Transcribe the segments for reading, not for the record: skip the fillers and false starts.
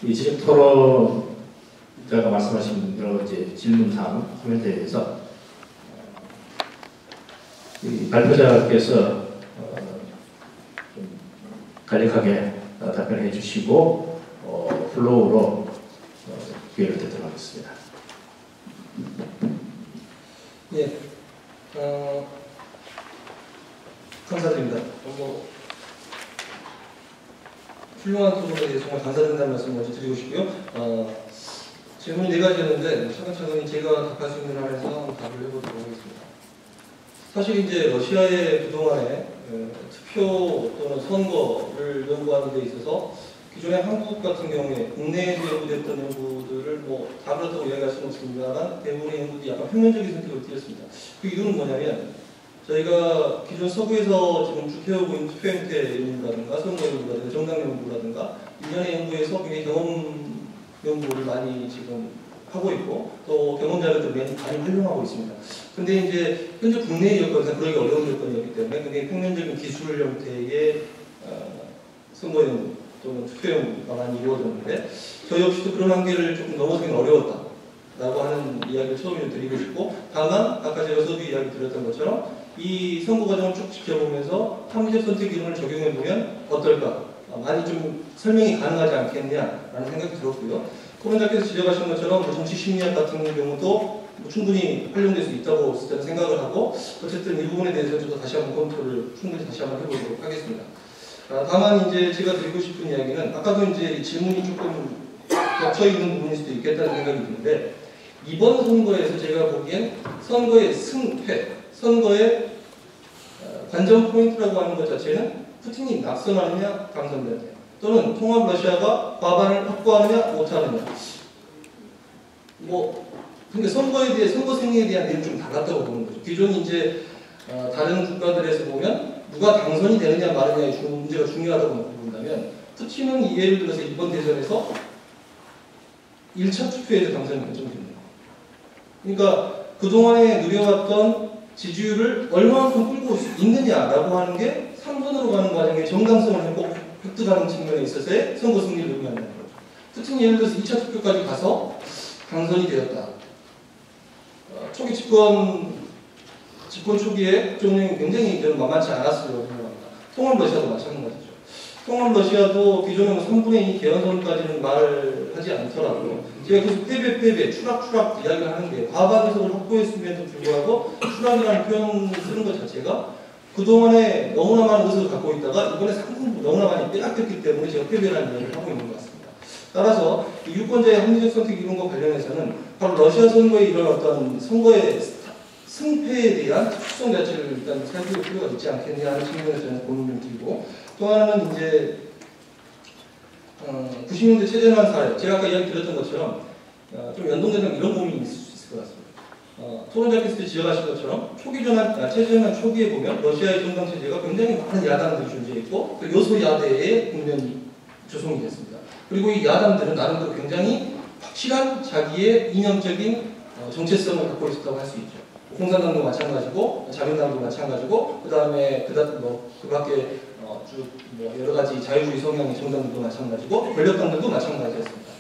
이지식 토론자가 말씀하신 여러 가지 질문사항, 코멘트에 대해서 발표자께서 좀 간략하게 답변해 주시고 플로우로 기회를 드리도록 하겠습니다. 예, 감사드립니다. 훌륭한 토론에 대해서 정말 감사드린다는 말씀 먼저 드리고 싶고요. 질문이 4가지였는데 차근차근히 제가 답할 수 있는 한에서 한번 답을 해보도록 하겠습니다. 사실 이제 러시아의 그동안의 투표 또는 선거를 연구하는 데 있어서 기존의 한국 같은 경우에 국내에서 연구됐던 연구들을 다 그렇다고 이야기할 수는 없습니다만 대부분의 연구들이 약간 평면적인 선택을 띄었습니다. 그 이유는 뭐냐면 저희가 기존 서구에서 지금 쭉 해오고 있는 투표 형태 연구라든가 선거 연구라든가 정당 연구라든가 일련의 연구에서 굉장히 경험 연구를 많이 지금 하고 있고 또 경험 자료들을 많이 활용하고 있습니다. 근데 이제 현재 국내의 여건상 그러기 어려운 여건이었기 때문에 굉장히 평면적인 기술 형태의 선거 연구 또는 투표 연구가 많이 이루어졌는데 저희 역시도 그런 한계를 조금 넘어서기는 어려웠다라고 하는 이야기를 처음에 드리고 싶고, 다만 아까 제가 서두 이야기 드렸던 것처럼 이 선거 과정을 쭉 지켜보면서 합리적 선택 이론을 적용해보면 어떨까? 많이 좀 설명이 가능하지 않겠냐라는 생각이 들었고요. 토론자께서 지적하신 것처럼 정치 심리학 같은 경우도 충분히 활용될 수 있다고 저는 생각을 하고, 어쨌든 이 부분에 대해서 저도 다시 한번 검토를 충분히 다시 한번 해보도록 하겠습니다. 다만 이제 제가 드리고 싶은 이야기는 아까도 이제 질문이 조금 겹쳐 있는 부분일 수도 있겠다는 생각이 드는데, 이번 선거에서 제가 보기엔 선거의 승패, 선거의 관전 포인트라고 하는 것 자체는 푸틴이 낙선하느냐 당선되느냐 또는 통합 러시아가 과반을 확보하느냐 못하느냐, 근데 선거에 대해 선거 승리에 대한 내용 좀 달랐다고 보는 거죠. 기존 이제 다른 국가들에서 보면 누가 당선이 되느냐 마느냐의 문제가 중요하다고 본다면, 푸틴은 예를 들어서 이번 대선에서 1차 투표에서 당선이 결정됩니다. 그러니까 그동안에 누려왔던 지지율을 얼마만큼 끌고 있느냐라고 하는 게 3선으로 가는 과정에 정당성을 획득하는 측면에 있어서의 선거 승리를 의미한다는 거죠. 푸틴이 예를 들어서 2차 투표까지 가서 당선이 되었다. 초기 집권 초기에 국정운영이 굉장히 저는 만만치 않았어요. 생각합니다. 통합 러시아도 마찬가지죠. 통합 러시아도 기존의 3분의 2 개헌선까지는 말을 하지 않더라도 제가 계속 패배, 추락 이야기를 하는데, 과반 의석을 확보했음에도 불구하고 추락이라는 표현을 쓰는 것 자체가 그동안에 너무나 많은 의석을 갖고 있다가 이번에 상승 너무나 많이 빼앗겼기 때문에 제가 패배라는 이야기를 하고 있는 것 같습니다. 따라서 이 유권자의 합리적 선택 이론과 관련해서는 바로 러시아 선거에 이런 어떤 선거의 승패에 대한 특수성 자체를 일단 살펴볼 필요가 있지 않겠냐 하는 측면에서 저는 고민을 드리고, 또 하나는 이제 90년대 최전환 사회, 제가 아까 이야기 드렸던 것처럼 좀 연동되는 이런 고민이 있을 수 있을 것 같습니다. 토론자께서 지적하신 것처럼 최전환 초기에 보면 러시아의 정당 체제가 굉장히 많은 야당들이 존재했고 그 요소 야대의 국면이 조성이 됐습니다. 그리고 이 야당들은 나름대로 굉장히 확실한 자기의 이념적인 정체성을 갖고 있었다고 할 수 있죠. 공산당도 마찬가지고 자민당도 마찬가지고 그 밖에 여러 가지 자유주의 성향의 정당들도 마찬가지고 권력당들도 마찬가지였습니다.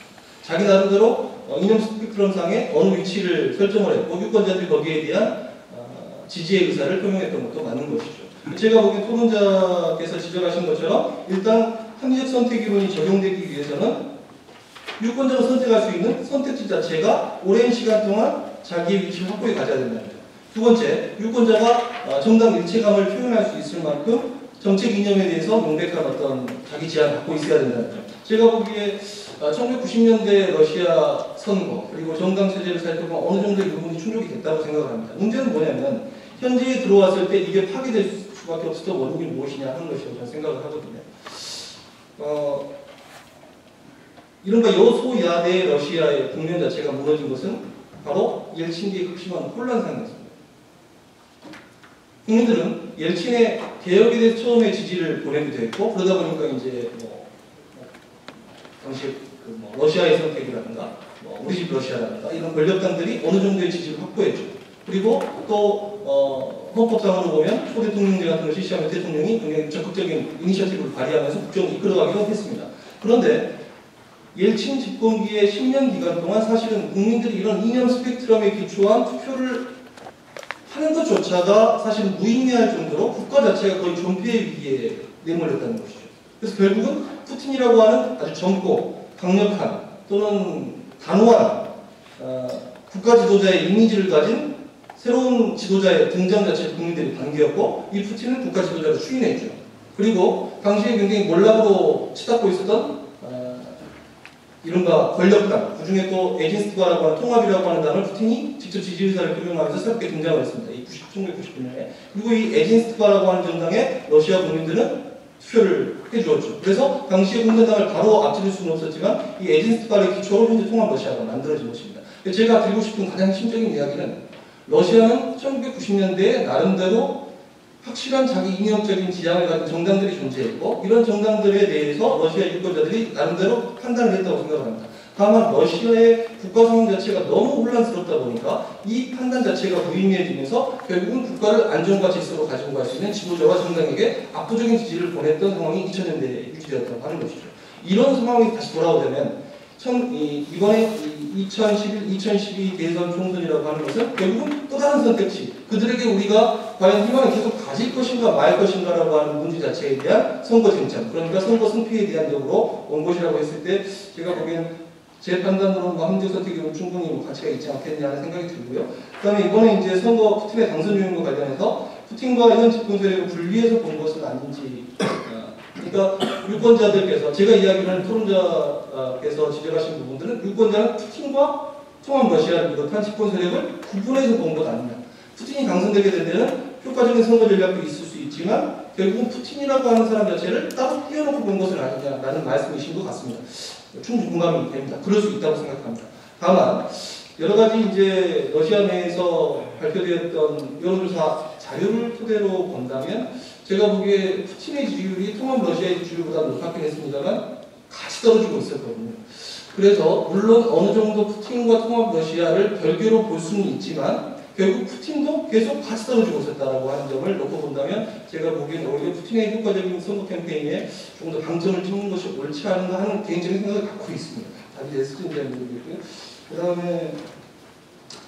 자기 나름대로 이념 스펙트럼상에 어느 위치를 설정을 했고 유권자들이 거기에 대한 지지의 의사를 표명했던 것도 맞는 것이죠. 제가 보기엔 토론자께서 지적하신 것처럼 일단 합리적 선택 이론이 적용되기 위해서는 유권자가 선택할 수 있는 선택지 자체가 오랜 시간 동안 자기의 위치를 확고히 가져야 된다는 거죠. 두 번째, 유권자가 정당 일체감을 표현할 수 있을 만큼 정책 이념에 대해서 명백한 어떤 자기 지향을 갖고 있어야 된다는 점. 제가 보기에 1990년대 러시아 선거 그리고 정당 체제를 살펴보면 어느 정도 이 부분이 충족이 됐다고 생각을 합니다. 문제는 뭐냐면 현재에 들어왔을 때 이게 파괴될 수밖에 없었던 원인이 무엇이냐 하는 것이라고 저는 생각을 하거든요. 이른바 여소야대 러시아의 국면 자체가 무너진 것은 바로 옐친기의 극심한 혼란 상황이었습니다. 국민들은 옐친의 개혁에 대해서 처음에 지지를 보내기도 했고, 그러다 보니까 이제 당시 러시아의 선택이라든가 우리 집 러시아라든가 이런 권력당들이 어느 정도의 지지를 확보했죠. 그리고 또 헌법상으로 보면 초대통령제 같은 걸 실시하면 대통령이 굉장히 적극적인 이니셔티브를 발휘하면서 국정을 이끌어가기도 했습니다. 그런데 옐친 집권기의 10년 기간 동안 사실은 국민들이 이런 이념 스펙트럼에 기초한 투표를 하는 것조차가 사실 무의미할 정도로 국가 자체가 거의 존폐의 위기에 내몰렸다는 것이죠. 그래서 결국은 푸틴이라고 하는 아주 젊고 강력한 또는 단호한 국가 지도자의 이미지를 가진 새로운 지도자의 등장 자체를 국민들이 반겼고, 이 푸틴은 국가 지도자로 추인했죠. 그리고 당시에 굉장히 몰락으로 치닫고 있었던 이른바 권력당, 그 중에 또 에진스트바라고 하는 통합이라고 하는 당을 푸틴이 직접 지지의사를 표명하면서 새롭게 등장을 했습니다. 1999년에. 그리고 이 에진스트바라고 하는 정당에 러시아 국민들은 투표를 해주었죠. 그래서 당시에 공산당을 바로 앞지를 수는 없었지만 이 에진스트바를 기초로 현재 통합 러시아가 만들어진 것입니다. 제가 드리고 싶은 가장 핵심적인 이야기는, 러시아는 1990년대에 나름대로 확실한 자기 이념적인 지향을 가진 정당들이 존재했고, 이런 정당들에 대해서 러시아 유권자들이 나름대로 판단을 했다고 생각을 합니다. 다만 러시아의 국가 상황 자체가 너무 혼란스럽다 보니까 이 판단 자체가 무의미해지면서 결국은 국가를 안정과 질서로 가지고 갈 수 있는 지도자와 정당에게 압도적인 지지를 보냈던 상황이 2000년대에 유지되었다고 하는 것이죠. 이런 상황이 다시 돌아오려면 이번에 2011-2012 대선 총선이라고 하는 것은 결국은 또 다른 선택지, 그들에게 우리가 과연 희망을 계속 가질 것인가 말 것인가라고 하는 문제 자체에 대한 선거 쟁점, 그러니까 선거 승패에 대한 역으로 온 것이라고 했을 때, 제가 보기엔 제 판단으로는 함정 선택이 충분히 가치가 있지 않겠냐 하는 생각이 들고요. 그 다음에 이번에 이제 선거 푸틴의 당선 요인과 관련해서 푸틴과 현 집권 세력을 분리해서 본 것은 아닌지, 그러니까 유권자들께서, 제가 이야기하는 토론자께서 지적하신 부분들은 유권자는 푸틴과 통합 러시아를 비롯한 집권 세력을 구분해서 본 것 아니냐. 푸틴이 당선되게 된 데는 효과적인 선거 전략도 있을 수 있지만 결국은 푸틴이라고 하는 사람 자체를 따로 띄워놓고 본 것은 아니냐라는 말씀이신 것 같습니다. 충분히 공감이 됩니다. 그럴 수 있다고 생각합니다. 다만 여러 가지 이제 러시아 내에서 발표되었던 여론조사 자료를 토대로 본다면, 제가 보기에 푸틴의 지지율이 통합 러시아의 지지율보다 높았긴 했습니다만 같이 떨어지고 있었거든요. 그래서 물론 어느 정도 푸틴과 통합 러시아를 별개로 볼 수는 있지만 결국 푸틴도 계속 같이 떨어지고 있었다라고 하는 점을 놓고 본다면, 제가 보기엔 오히려 푸틴의 효과적인 선거 캠페인에 조금 더 방점을 찍는 것이 옳지 않은가 하는 개인적인 생각을 갖고 있습니다. 답이 됐을지 잘 모르겠고요. 그 다음에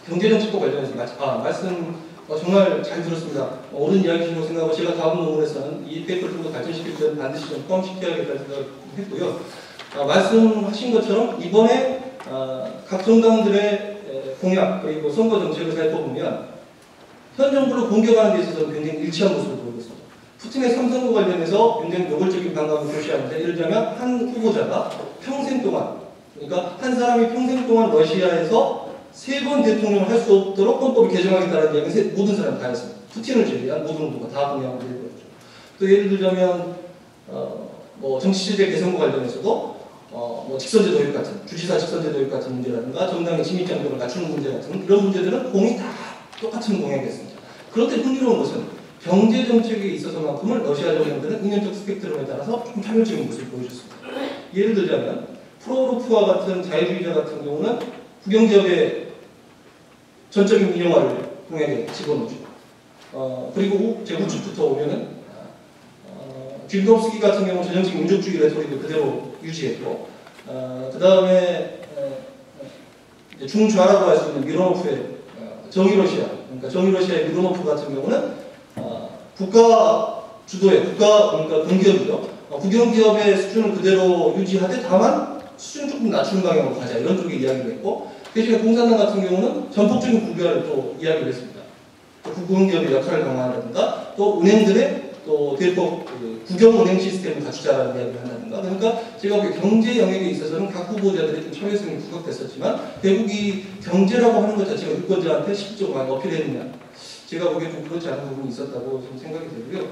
경제정책과 관련해서 말씀 정말 잘 들었습니다. 옳은 이야기라고 생각하고, 제가 다음 논문에서는 이 페이퍼를 좀 더 발전시킬 때는 반드시 좀 포함시켜야겠다는 생각을 했고요. 말씀하신 것처럼 이번에 각 정당들의 공약 그리고 선거 정책을 살펴보면 현 정부를 공격하는 데 있어서는 굉장히 일치한 모습을 보이고 있습니다. 푸틴의 3선거 관련해서 굉장히 노골적인 반감을 표시하는데, 예를 들자면 한 후보자가 평생 동안, 그러니까 한 사람이 평생 동안 러시아에서 3번 대통령을 할 수 없도록 헌법을 개정하겠다는 이야기는 모든 사람이 다 했습니다. 푸틴을 제외한 모든 후보가 다 공약을 내고있죠. 또 예를 들자면 뭐 정치제재 개선과 관련해서도 뭐 직선제 도입 같은, 주지사 직선제 도입 같은 문제라든가 정당의 진입장벽을 낮추는 문제 같은 이런 문제들은 공이 다 똑같은 공약이었습니다. 그런데 흥미로운 것은 경제 정책에 있어서만큼은 러시아 정당들은 이념적 스펙트럼에 따라서 좀 차별적인 모습을 보여줬습니다. 예를 들자면 프로루프와 같은 자유주의자 같은 경우는 국영기업의 전적인 민영화를 공약에 집어넣죠. 그리고 제 우측부터 오면은 딜rov스키 같은 경우는 전형적 민족주의 레토릭을 그대로 유지했고, 그 다음에 중좌라고 할 수 있는 미로노프의 정의러시아, 그러니까 정의러시아의 미로노프 같은 경우는 국가 주도의 그러니까 공기업이죠. 국영기업의 수준을 그대로 유지하되 다만 수준을 조금 낮추는 방향으로 가자, 이런 쪽의 이야기를 했고, 대신에 공산당 같은 경우는 전폭적인 국유화를 또 이야기를 했습니다. 국영기업의 역할을 강화한다든가, 또 은행들의 또 대폭 국영은행 시스템을 갖추자라는 이야기를 한다든가. 그러니까 제가 보기에 경제 영역에 있어서는 각 후보자들이 좀 차별성이 부각됐었지만 결국 이 경제라고 하는 것 자체가 유권자한테 실질적으로 많이 어필했느냐, 제가 보기에 좀 그렇지 않은 부분이 있었다고 좀 생각이 되고요.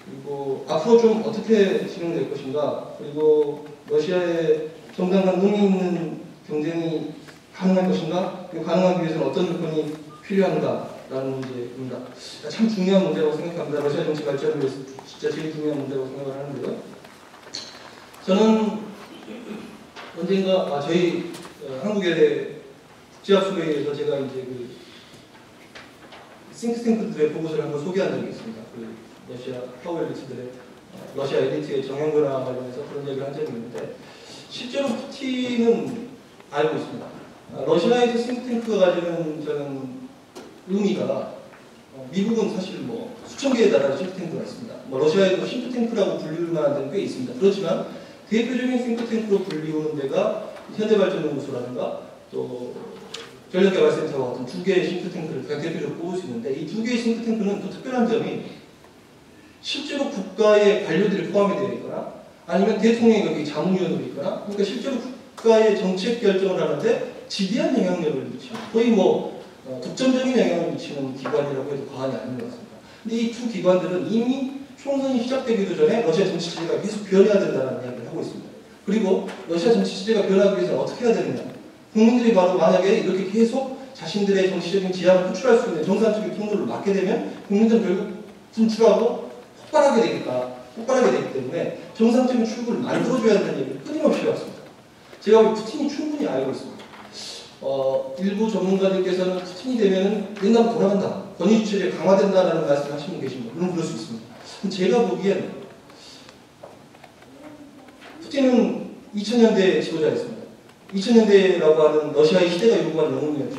그리고 앞으로 좀 어떻게 진행될 것인가, 그리고 러시아의 정당 간 의미 있는 경쟁이 가능할 것인가, 그리고 가능하기 위해서는 어떤 조건이 필요한가라는 문제입니다. 참 중요한 문제라고 생각합니다. 러시아 정치 발전을 위해서 진짜 제일 중요한 문제라고 생각을 하는데요. 저는 언젠가 저희 한국외대 국제학술회에서 제가 이제 그 싱크탱크들의 보고서를 한번 소개한 적이 있습니다. 그 러시아 파워 엘리트들의 러시아 엘리트의 정형 변화 관련해서 그런 얘기를 한 적이 있는데 실제로 푸틴은 알고 있습니다. 러시아에서 싱크탱크가 가지는 저는 의미가 미국은 사실 뭐 수천 개에 달하는 싱크탱크가 있습니다. 뭐 러시아에도 싱크탱크라고 불릴 만한 데는 꽤 있습니다. 그렇지만 대표적인 싱크탱크로 불리우는 데가 현대발전연구소라든가 또 전력개발센터와 같은 두 개의 싱크탱크를 그냥 대표적으로 꼽을 수 있는데 이 두 개의 싱크탱크는 또 특별한 점이 실제로 국가의 관료들이 포함이 되어 있거나 아니면 대통령이 여기 자문위원으로 있거나 그러니까 실제로 국가의 정책 결정을 하는데 지대한 영향력을 미치는 거의 뭐 독점적인 영향을 미치는 기관이라고 해도 과언이 아닌 것 같습니다. 근데 이 두 기관들은 이미 총선이 시작되기도 전에 러시아 정치 체제가 계속 변해야 된다는 이야기를 하고 있습니다. 그리고 러시아 정치 체제가 변하기 위해서는 어떻게 해야 되느냐? 국민들이 바로 만약에 이렇게 계속 자신들의 정치적인 지향을 표출할 수 있는 정상적인 통로를 막게 되면 국민들은 결국 분출하고 폭발하게 되기 때문에 정상적인 출구를 만들어줘야 한다는 얘기를 끊임없이 해왔습니다. 제가 푸틴이 충분히 알고 있습니다. 일부 전문가들께서는 푸틴이 되면은 옛날로 돌아간다, 권위주체제 강화된다라는 말씀을 하시는 분 계십니다. 물론 그럴 수 있습니다. 제가 보기엔 푸틴은 2000년대에 지도자였습니다. 2000년대라고 하는 러시아의 시대가 요구한 영웅이었죠.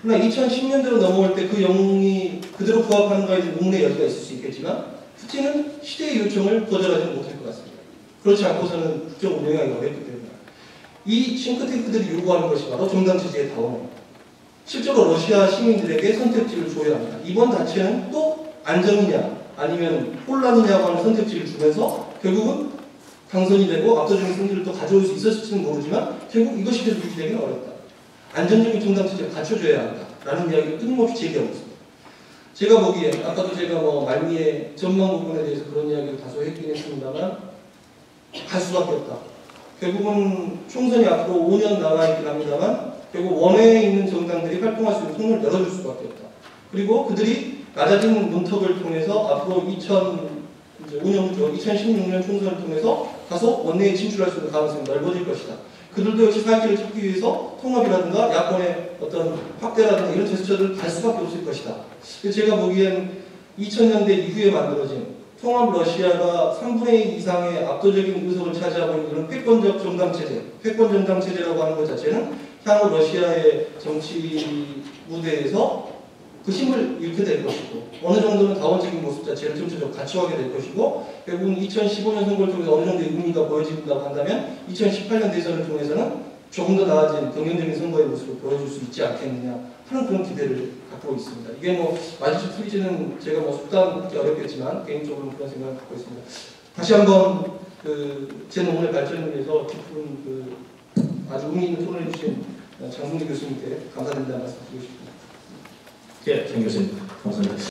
그러나 2010년대로 넘어올 때 그 영웅이 그대로 부합하는가에 대한 의문의 여지가 있을 수 있겠지만 푸틴은 시대의 요청을 거절하지 못할 것 같습니다. 그렇지 않고서는 국정 운영하기 어렵기 때문에 이 싱크탱크들이 요구하는 것이 바로 정당체제의 다원입니다. 실제로 러시아 시민들에게 선택지를 줘야 합니다. 이번 자체는 또 안정이냐 아니면 혼란이냐고 하는 선택지를 주면서 결국은 당선이 되고 압도적인 승리를 또 가져올 수 있었을지는 모르지만 결국 이것이 계속 유지되기는 어렵다. 안정적인 정당체제를 갖춰줘야 한다라는 이야기를 끊임없이 제기하고 있습니다. 제가 보기에 아까도 제가 뭐 말미에 전망 부분에 대해서 그런 이야기를 다소 했긴 했습니다만 갈 수밖에 없다. 결국은 총선이 앞으로 5년 남아있긴 합니다만 결국 원외에 있는 정당들이 활동할 수 있는 통로를 열어줄 수밖에 없다. 그리고 그들이 낮아진 문턱을 통해서 앞으로 2005년 후 2016년 총선을 통해서 다소 원내에 진출할 수 있는 가능성이 넓어질 것이다. 그들도 역시 살 길을 찾기 위해서 통합이라든가 야권의 어떤 확대라든가 이런 제스처를 갈 수밖에 없을 것이다. 제가 보기엔 2000년대 이후에 만들어진 통합 러시아가 3분의 2 이상의 압도적인 의석을 차지하고 있는 이런 패권적 정당체제, 패권 정당체제라고 하는 것 자체는 향후 러시아의 정치 무대에서 그 힘을 잃게 될 것이고 어느 정도는 다원적인 모습 자체를 점차적으로 갖춰가게 될 것이고 결국은 2015년 선거를 통해서 어느 정도의 의미가 보여진다고 한다면 2018년 대선을 통해서는 조금 더 나아진 긍정적인 선거의 모습을 보여줄 수 있지 않겠느냐 하는 그런 기대를 갖고 있습니다. 이게 뭐 맞을지 틀리지는 제가 뭐 속단하기 어렵겠지만 개인적으로는 그런 생각을 갖고 있습니다. 다시 한번 제 논문의 발전을 위해서 깊은 아주 의미 있는 토론해 주신 장승기 교수님께 감사드린다는 말씀 드리고 싶습니다. 예, 장 교수님 감사합니다.